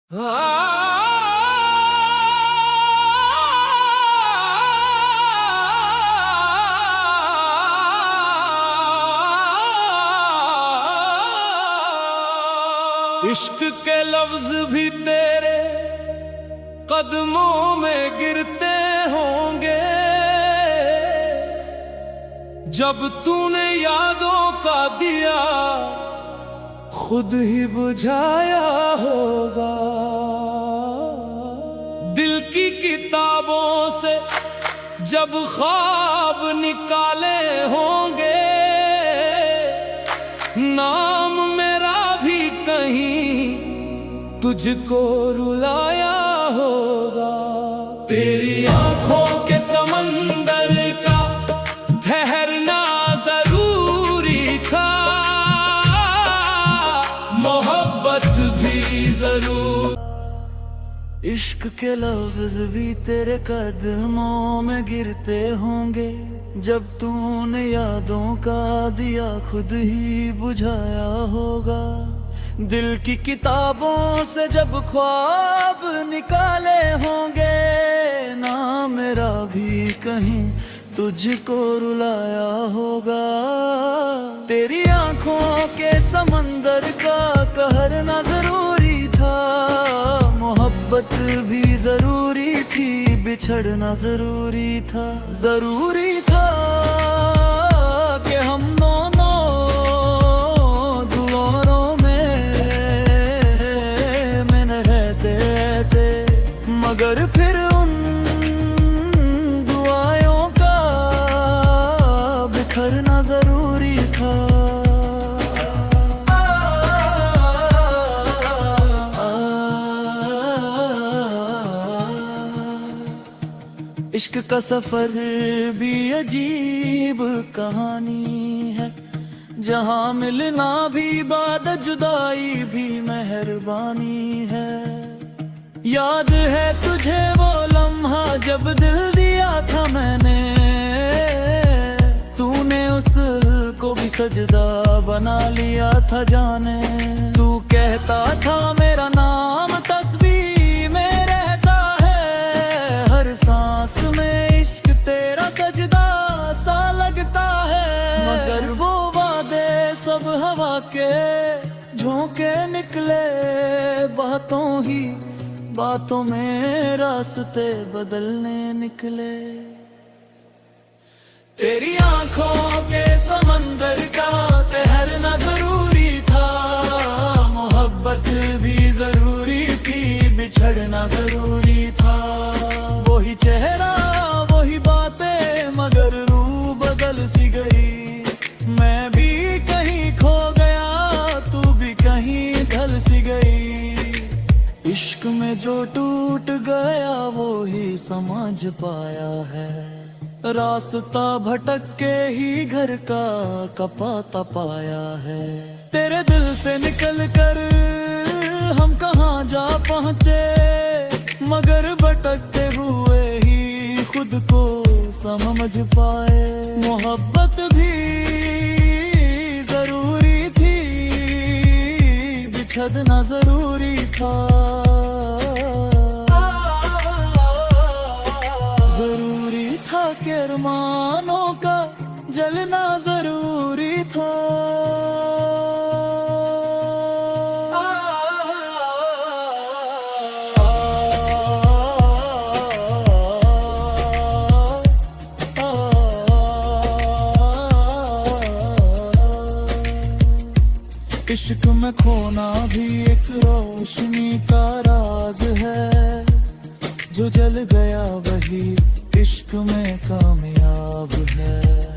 इश्क के लफ्ज भी तेरे कदमों में गिरते होंगे जब तूने यादों का दिया खुद ही बुझाया होगा। दिल की किताबों से जब ख्वाब निकाले होंगे नाम मेरा भी कहीं तुझको रुलाया होगा। तेरी आंखों के समंदर का ठहरना जरूरी था, मोहब्बत भी जरूर। इश्क के लफ्ज भी तेरे कदमों में गिरते होंगे जब तूने यादों का दिया खुद ही बुझाया होगा। दिल की किताबों से जब ख्वाब निकाले होंगे ना मेरा भी कहीं तुझको रुलाया होगा। तेरी आंखों के समंदर का कहरना जरूरी था, मोहब्बत भी जरूरी थी, बिछड़ना जरूरी था। जरूरी था कि हम दोनों दुआरों में न रहते थे, मगर फिर उन दुआओं का बिखरना जरूरी था। इश्क का सफर भी अजीब कहानी है, जहाँ मिलना भी बाद जुदाई भी मेहरबानी है। याद है तुझे वो लम्हा जब दिल दिया था मैंने, तूने उसको भी सजदा बना लिया था जाने। तू कहता था मेरा नाम तस्बीह में रहता है, हर सांस में इश्क तेरा सजदा सा लगता है। मगर वो वादे सब हवा के झोंके निकले, बातों में रास्ते बदलने निकले। तेरी आंखों के समंदर का ठहरना जरूरी था, मोहब्बत भी जरूरी थी, बिछड़ना जरूरी था। वही चेहरा वही बातें मगर रूह बदल सी गई। मैं भी कहीं खो गया तू भी कहीं ढल सी गई। इश्क में जो टूट गया वो ही समझ पाया है, रास्ता भटक के ही घर का पता पाया है। तेरे दिल से निकल कर हम कहाँ जा पहुँचे, मगर भटकते हुए ही खुद को समझ पाए। मोहब्बत भी जरूरी थी, बिछड़ना जरूरी था। जरूरी था कि अरमानों का जलना जरूरी था। इश्क में खोना भी एक रोशनी का राज है, जो जल गया वही इश्क में कामयाब है।